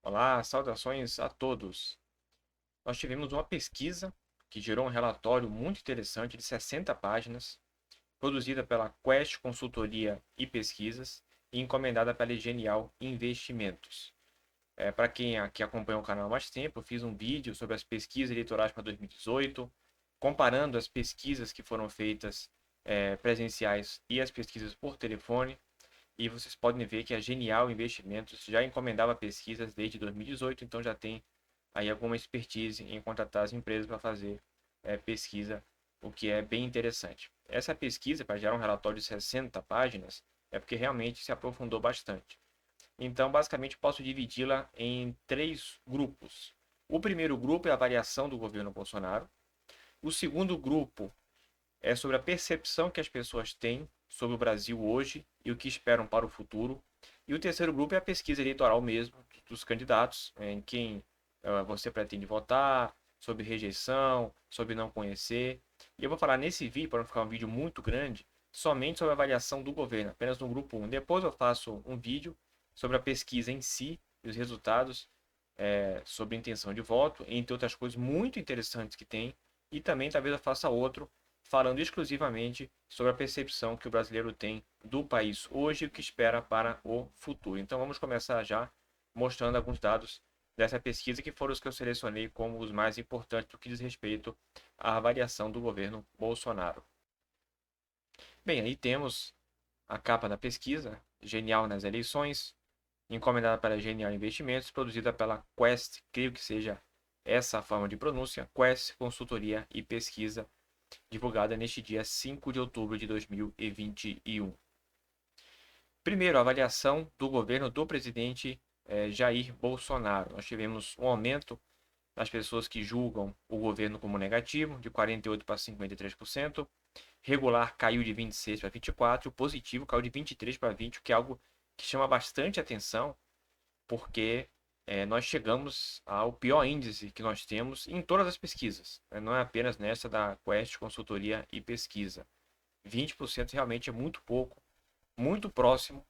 Olá, saudações a todos. Nós tivemos uma pesquisa que gerou um relatório muito interessante de 60 páginas, produzida pela Quest Consultoria e Pesquisas e encomendada pela Genial Investimentos. Para quem aqui acompanha o canal há mais tempo, eu fiz um vídeo sobre as pesquisas eleitorais para 2018, comparando as pesquisas que foram feitas presenciais e as pesquisas por telefone. E vocês podem ver que a Genial Investimentos já encomendava pesquisas desde 2018, então já tem aí alguma expertise em contratar as empresas para fazer pesquisa, o que é bem interessante. Essa pesquisa, para gerar um relatório de 60 páginas, é porque realmente se aprofundou bastante. Então, basicamente, posso dividi-la em três grupos. O primeiro grupo é a avaliação do governo Bolsonaro. O segundo grupo é sobre a percepção que as pessoas têm sobre o Brasil hoje e o que esperam para o futuro. E o terceiro grupo é a pesquisa eleitoral mesmo dos candidatos, em quem você pretende votar, sobre rejeição, sobre não conhecer. E eu vou falar nesse vídeo, para não ficar um vídeo muito grande, somente sobre a avaliação do governo, apenas no grupo 1. Depois eu faço um vídeo sobre a pesquisa em si e os resultados, sobre intenção de voto, entre outras coisas muito interessantes que tem. E também talvez eu faça outro falando exclusivamente sobre a percepção que o brasileiro tem do país hoje e o que espera para o futuro. Então vamos começar já mostrando alguns dados dessa pesquisa que foram os que eu selecionei como os mais importantes no que diz respeito à avaliação do governo Bolsonaro. Bem, aí temos a capa da pesquisa, Genial nas eleições, encomendada para Genial Investimentos, produzida pela Quest, creio que seja essa a forma de pronúncia, Quest Consultoria e Pesquisa, divulgada neste dia 5 de outubro de 2021. Primeiro, a avaliação do governo do presidente Jair Bolsonaro. Nós tivemos um aumento das pessoas que julgam o governo como negativo, de 48% para 53%. Regular caiu de 26% para 24%. Positivo caiu de 23% para 20%, o que é algo que chama bastante atenção, porque nós chegamos ao pior índice que nós temos em todas as pesquisas, né? Não é apenas nessa da Quest Consultoria e Pesquisa. 20% realmente é muito pouco, muito próximo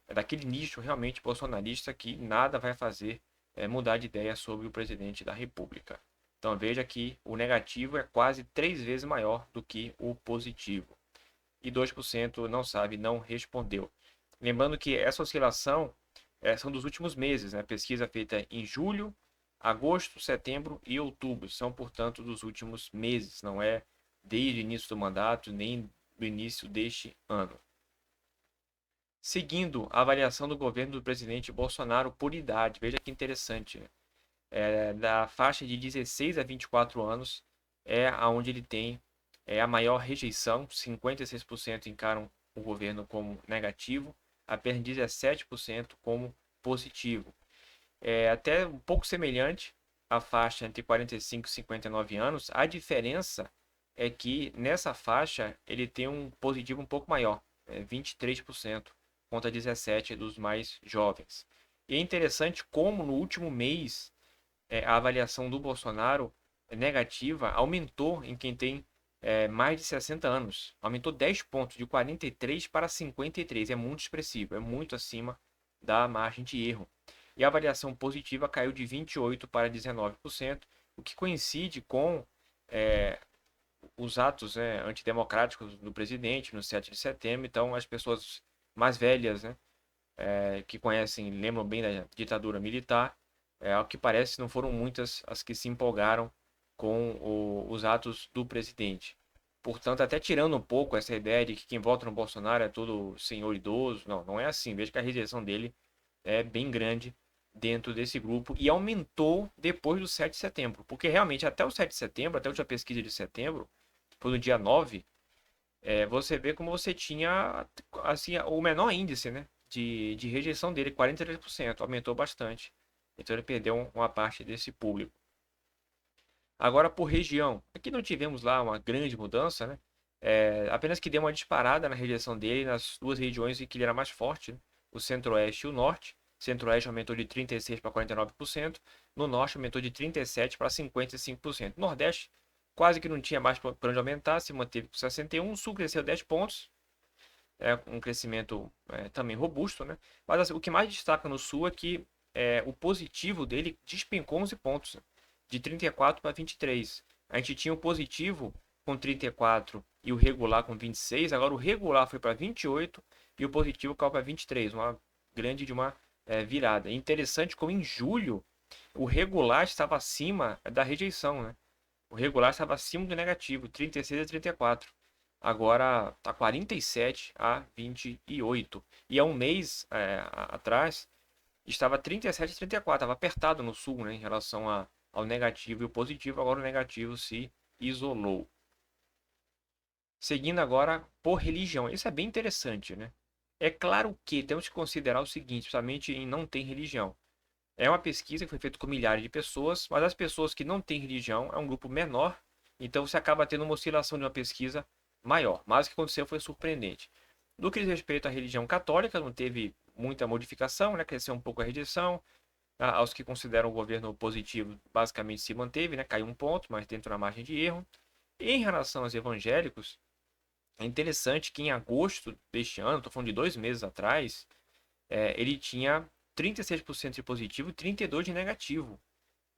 daquele nicho realmente bolsonarista que nada vai fazer mudar de ideia sobre o presidente da República. Então veja que o negativo é quase 3 vezes maior do que o positivo. E 2% não sabe, não respondeu. Lembrando que essa oscilação são dos últimos meses, né? Pesquisa feita em julho, agosto, setembro e outubro. São, portanto, dos últimos meses, não é desde o início do mandato, nem do início deste ano. Seguindo a avaliação do governo do presidente Bolsonaro por idade, veja que interessante, né? Da faixa de 16 a 24 anos é aonde ele tem a maior rejeição, 56% encaram o governo como negativo, apenas 17% como positivo. É até um pouco semelhante à faixa entre 45 e 59 anos, a diferença é que nessa faixa ele tem um positivo um pouco maior, 23% contra 17% dos mais jovens. E é interessante como no último mês a avaliação do Bolsonaro negativa aumentou em quem tem mais de 60 anos. Aumentou 10 pontos, de 43 para 53. É muito expressivo, é muito acima da margem de erro. E a avaliação positiva caiu de 28% para 19%, o que coincide com é, os atos antidemocráticos do presidente no 7 de setembro. Então, as pessoas mais velhas, né, que conhecem, lembram bem da ditadura militar, ao que parece, não foram muitas as que se empolgaram com os atos do presidente. Portanto, até tirando um pouco essa ideia de que quem vota no Bolsonaro é todo senhor idoso, não, não é assim. Veja que a rejeição dele é bem grande dentro desse grupo e aumentou depois do 7 de setembro, porque realmente até o 7 de setembro, até a última pesquisa de setembro, foi no dia 9, você vê como você tinha assim, o menor índice, né, de rejeição dele, 43%, aumentou bastante. Então ele perdeu uma parte desse público. Agora por região, aqui não tivemos lá uma grande mudança, né? Apenas que deu uma disparada na rejeição dele nas duas regiões em que ele era mais forte, né? O Centro-Oeste e o Norte. Centro-Oeste aumentou de 36% para 49%, no Norte aumentou de 37% para 55%. Nordeste quase que não tinha mais para onde aumentar, se manteve com 61%, o Sul cresceu 10 pontos, um crescimento também robusto, né? Mas assim, o que mais destaca no Sul é que o positivo dele despencou 11 pontos, de 34 para 23. A gente tinha o positivo com 34 e o regular com 26, agora o regular foi para 28 e o positivo caiu para 23, uma grande de uma virada. É interessante como em julho o regular estava acima da rejeição, né? O regular estava acima do negativo, 36 a 34. Agora está 47 a 28. E há um mês atrás estava 37 a 34. Estava apertado no sul, né, em relação ao negativo e o positivo. Agora o negativo se isolou. Seguindo agora por religião. Isso é bem interessante, né? É claro que temos que considerar o seguinte, principalmente em não ter religião. É uma pesquisa que foi feita com milhares de pessoas, mas as pessoas que não têm religião é um grupo menor, então você acaba tendo uma oscilação de uma pesquisa maior. Mas o que aconteceu foi surpreendente. No que diz respeito à religião católica, não teve muita modificação, né? Cresceu um pouco a rejeição. Aos que consideram o governo positivo, basicamente se manteve, né? Caiu um ponto, mas dentro da margem de erro. E em relação aos evangélicos, é interessante que em agosto deste ano, estou falando de 2 meses atrás, ele tinha 36% de positivo e 32% de negativo.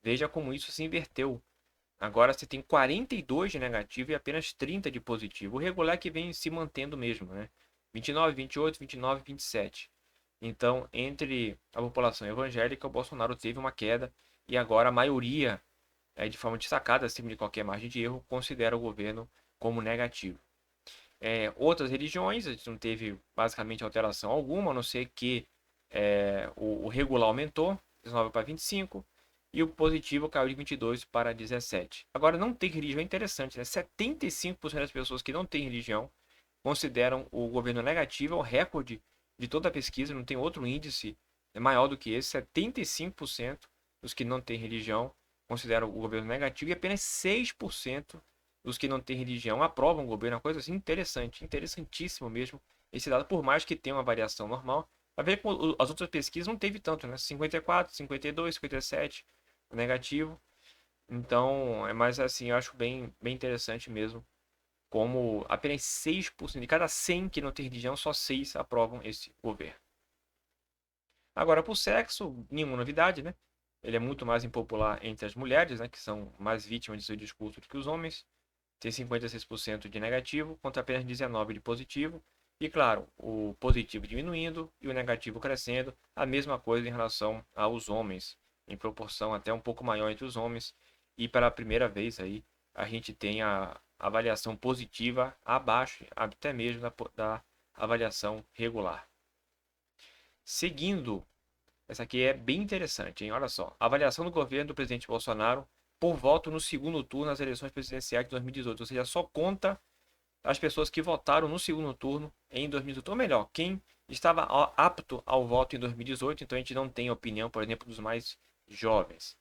Veja como isso se inverteu. Agora você tem 42% de negativo e apenas 30% de positivo. O regular que vem se mantendo mesmo, né? 29, 28, 29, 27. Então, entre a população evangélica, o Bolsonaro teve uma queda e agora a maioria, de forma destacada, acima de qualquer margem de erro, considera o governo como negativo. Outras religiões, a gente não teve basicamente alteração alguma, a não ser que o regular aumentou, 19 para 25, e o positivo caiu de 22 para 17. Agora, não ter religião é interessante, né? 75% das pessoas que não têm religião consideram o governo negativo, é o recorde de toda a pesquisa, não tem outro índice maior do que esse. 75% dos que não têm religião consideram o governo negativo e apenas 6% dos que não têm religião aprovam o governo. Uma coisa assim interessante, interessantíssimo mesmo esse dado, por mais que tenha uma variação normal. Vai ver que as outras pesquisas não teve tanto, né? 54, 52, 57, negativo. Então, é mais assim, eu acho bem, bem interessante mesmo. Como apenas 6% de cada 100 que não tem religião, só 6 aprovam esse governo. Agora, por sexo, nenhuma novidade, né? Ele é muito mais impopular entre as mulheres, né? Que são mais vítimas de seu discurso do que os homens. Tem 56% de negativo, contra apenas 19% de positivo. E claro, o positivo diminuindo e o negativo crescendo. A mesma coisa em relação aos homens, em proporção até um pouco maior entre os homens. E pela primeira vez aí, a gente tem a avaliação positiva abaixo até mesmo da avaliação regular. Seguindo, essa aqui é bem interessante, hein? Olha só. A avaliação do governo do presidente Bolsonaro por voto no segundo turno nas eleições presidenciais de 2018. Ou seja, só conta as pessoas que votaram no segundo turno em 2018. Ou melhor, quem estava apto ao voto em 2018. Então a gente não tem opinião, por exemplo, dos mais jovens.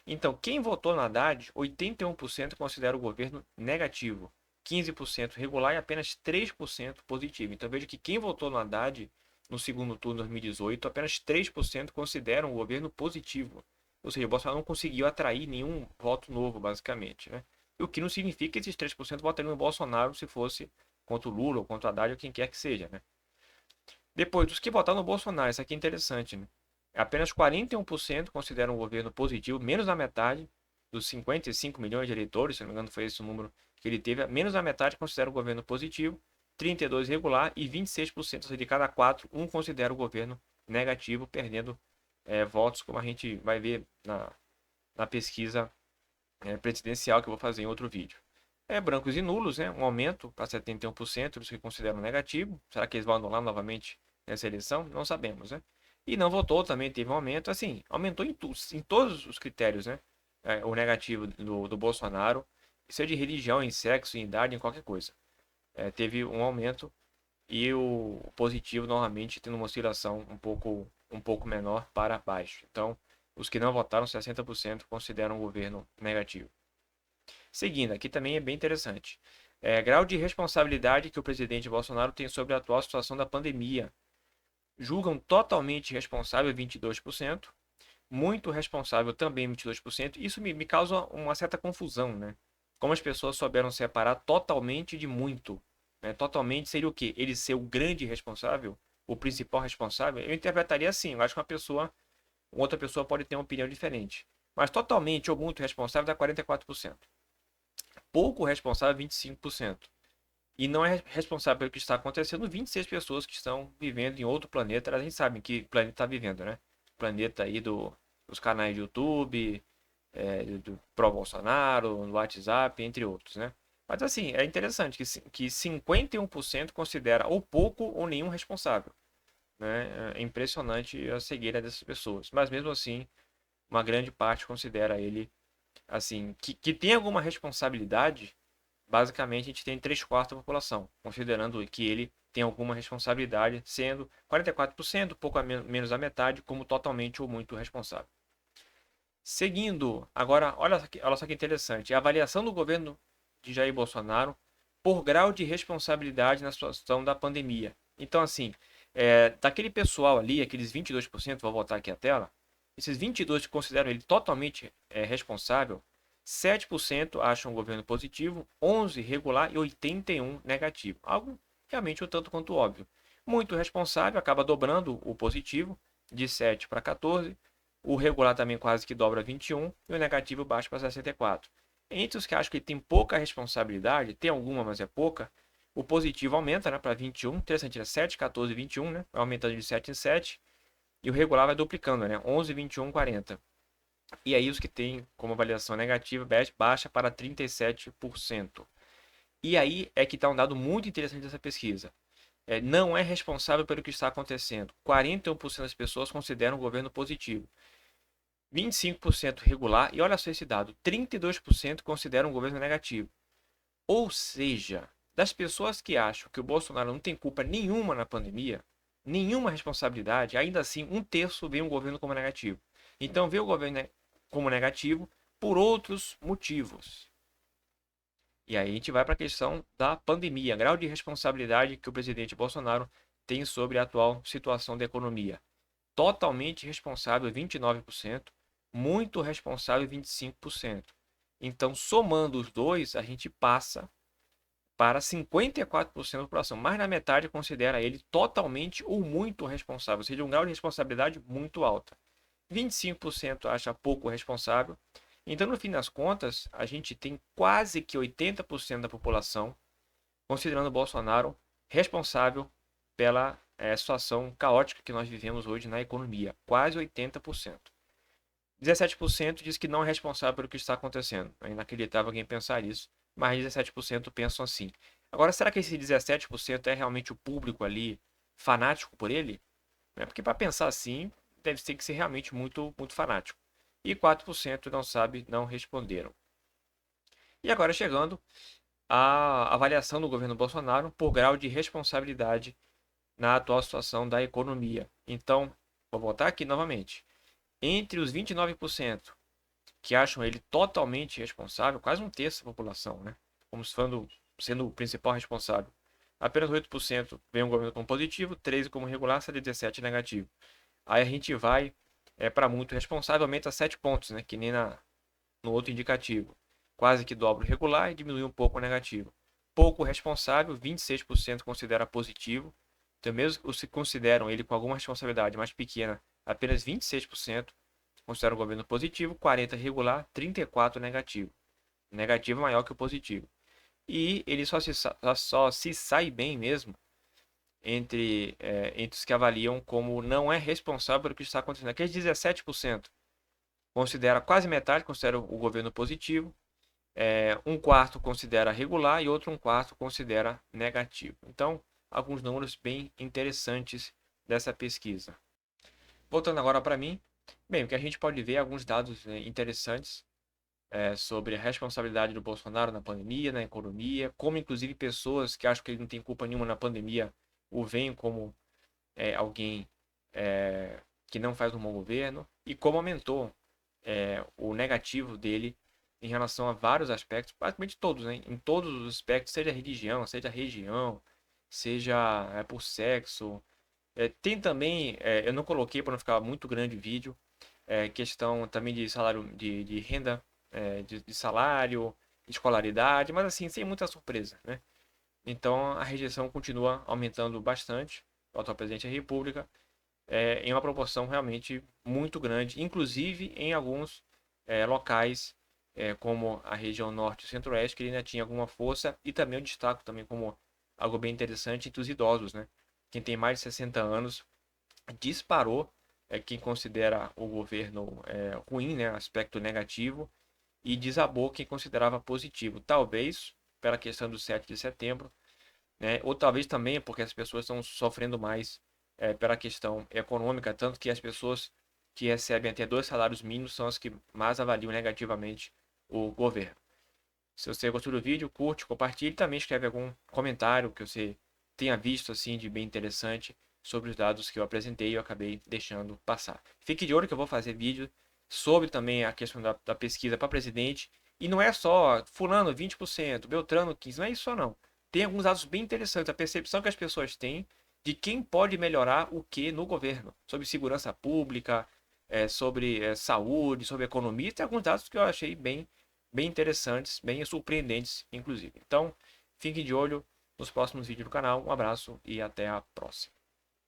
Então, quem votou na Haddad, 81% considera o governo negativo, 15% regular e apenas 3% positivo. Então, veja que quem votou no Haddad no segundo turno de 2018, apenas 3% consideram o governo positivo. Ou seja, o Bolsonaro não conseguiu atrair nenhum voto novo, basicamente, né? O que não significa que esses 3% votariam no Bolsonaro se fosse contra o Lula ou contra o Haddad ou quem quer que seja, né? Depois, dos que votaram no Bolsonaro, isso aqui é interessante, né? Apenas 41% consideram o governo positivo, menos da metade dos 55 milhões de eleitores, se não me engano foi esse o número que ele teve, menos da metade considera o governo positivo, 32% regular e 26%, ou seja, de cada 4, um considera o governo negativo, perdendo votos, como a gente vai ver na pesquisa presidencial que eu vou fazer em outro vídeo. Brancos e nulos, né? Um aumento para 71% dos que consideram negativo. Será que eles vão anular novamente nessa eleição? Não sabemos, né? E não votou também teve um aumento, assim, aumentou em todos os critérios, né? O negativo do Bolsonaro, seja de religião, em sexo, em idade, em qualquer coisa. Teve um aumento e o positivo normalmente tendo uma oscilação um pouco menor para baixo. Então, os que não votaram, 60% consideram o governo negativo. Seguindo, aqui também é bem interessante. Grau de responsabilidade que o presidente Bolsonaro tem sobre a atual situação da pandemia. Julgam totalmente responsável 22%, muito responsável também 22%. Isso me causa uma certa confusão, né? Como as pessoas souberam separar totalmente de muito. Né? Totalmente seria o quê? Ele ser o grande responsável, o principal responsável? Eu interpretaria assim. Eu acho que uma pessoa outra pessoa pode ter uma opinião diferente. Mas totalmente ou muito responsável dá 44%. Pouco responsável, 25%. E não é responsável pelo que está acontecendo 26 pessoas que estão vivendo em outro planeta. A gente sabe que planeta está vivendo, né? Planeta aí dos canais de YouTube, do pró-Bolsonaro, no WhatsApp, entre outros, né? Mas assim, é interessante que 51% considera ou pouco ou nenhum responsável, né? É impressionante a cegueira dessas pessoas. Mas mesmo assim, uma grande parte considera ele, assim, que tem alguma responsabilidade. Basicamente, a gente tem 3/4 da população, considerando que ele tem alguma responsabilidade, sendo 44%, pouco menos da metade, como totalmente ou muito responsável. Seguindo, agora, olha só que interessante, a avaliação do governo de Jair Bolsonaro por grau de responsabilidade na situação da pandemia. Então, assim, daquele pessoal ali, aqueles 22%, vou voltar aqui a tela, esses 22% que consideram ele totalmente responsável, 7% acham o governo positivo, 11% regular e 81% negativo. Algo realmente um tanto quanto óbvio. Muito responsável, acaba dobrando o positivo, de 7 para 14%. O regular também quase que dobra 21% e o negativo baixa para 64%. Entre os que acham que tem pouca responsabilidade, tem alguma, mas é pouca, o positivo aumenta, né, para 21%, interessante, é 7, 14, 21, né, vai aumentando de 7 em 7, e o regular vai duplicando, né, 11, 21, 40. E aí os que têm como avaliação negativa baixa para 37%. E aí é que está um dado muito interessante dessa pesquisa. Não é responsável pelo que está acontecendo. 41% das pessoas consideram o governo positivo. 25% regular, e olha só esse dado, 32% consideram o governo negativo. Ou seja, das pessoas que acham que o Bolsonaro não tem culpa nenhuma na pandemia, nenhuma responsabilidade, ainda assim, 1/3 vê o governo como negativo. Então, vê o governo como negativo por outros motivos. E aí a gente vai para a questão da pandemia, grau de responsabilidade que o presidente Bolsonaro tem sobre a atual situação da economia. Totalmente responsável, 29%, muito responsável, 25%. Então, somando os dois, a gente passa para 54% da população. Mais da metade considera ele totalmente ou muito responsável, ou seja, um grau de responsabilidade muito alta. 25% acha pouco responsável. Então, no fim das contas, a gente tem quase que 80% da população considerando o Bolsonaro responsável pela situação caótica que nós vivemos hoje na economia. Quase 80%. 17% diz que não é responsável pelo que está acontecendo. É inacreditável alguém pensar isso, mas 17% pensam assim. Agora, será que esse 17% é realmente o público ali fanático por ele? Porque para pensar assim, deve ter que ser realmente muito, muito fanático. E 4% não sabe, não responderam. E agora chegando à avaliação do governo Bolsonaro por grau de responsabilidade na atual situação da economia. Então, vou voltar aqui novamente. Entre os 29% que acham ele totalmente responsável, quase 1/3 da população, né? Como sendo o principal responsável. Apenas 8% veem o governo como positivo, 13% como regular, 17% negativo. Aí a gente vai para muito responsável, aumenta 7 pontos, né? Que nem no outro indicativo. Quase que dobra o regular e diminui um pouco o negativo. Pouco responsável, 26% considera positivo. Então, mesmo os que consideram ele com alguma responsabilidade mais pequena, apenas 26% consideram o governo positivo, 40% regular, 34% negativo. Negativo é maior que o positivo. E ele só se sai bem mesmo entre os que avaliam como não é responsável pelo que está acontecendo. Aqueles 17% considera quase metade, considera o governo positivo, 1/4 considera regular e outro 1/4 considera negativo. Então, alguns números bem interessantes dessa pesquisa. Voltando agora para mim, bem, o que a gente pode ver alguns dados interessantes sobre a responsabilidade do Bolsonaro na pandemia, na economia, como inclusive pessoas que acham que ele não tem culpa nenhuma na pandemia o veem como alguém que não faz um bom governo, e como aumentou o negativo dele em relação a vários aspectos, praticamente todos, né? Em todos os aspectos, seja religião, seja região, seja por sexo. Tem também, eu não coloquei para não ficar muito grande o vídeo, questão também de salário, de renda, de salário, escolaridade, mas assim, sem muita surpresa, né? Então a rejeição continua aumentando bastante. O atual presidente da República em uma proporção realmente muito grande, inclusive em alguns locais, como a região norte e centro-oeste, que ele ainda tinha alguma força, e também eu destaco também como algo bem interessante entre os idosos, né? Quem tem mais de 60 anos disparou, quem considera o governo ruim, né, aspecto negativo, e desabou quem considerava positivo. Talvez pela questão do 7 de setembro, né, ou talvez também porque as pessoas estão sofrendo mais pela questão econômica, tanto que as pessoas que recebem até 2 salários mínimos são as que mais avaliam negativamente o governo. Se você gostou do vídeo, curte, compartilhe, também escreve algum comentário que você tenha visto assim de bem interessante sobre os dados que eu apresentei e eu acabei deixando passar. Fique de olho que eu vou fazer vídeo sobre também a questão da pesquisa para presidente. E não é só fulano 20%, Beltrano 15%, não é isso só não. Tem alguns dados bem interessantes, a percepção que as pessoas têm de quem pode melhorar o que no governo, sobre segurança pública, sobre saúde, sobre economia, tem alguns dados que eu achei bem interessantes, bem surpreendentes, inclusive. Então, fiquem de olho nos próximos vídeos do canal. Um abraço e até a próxima.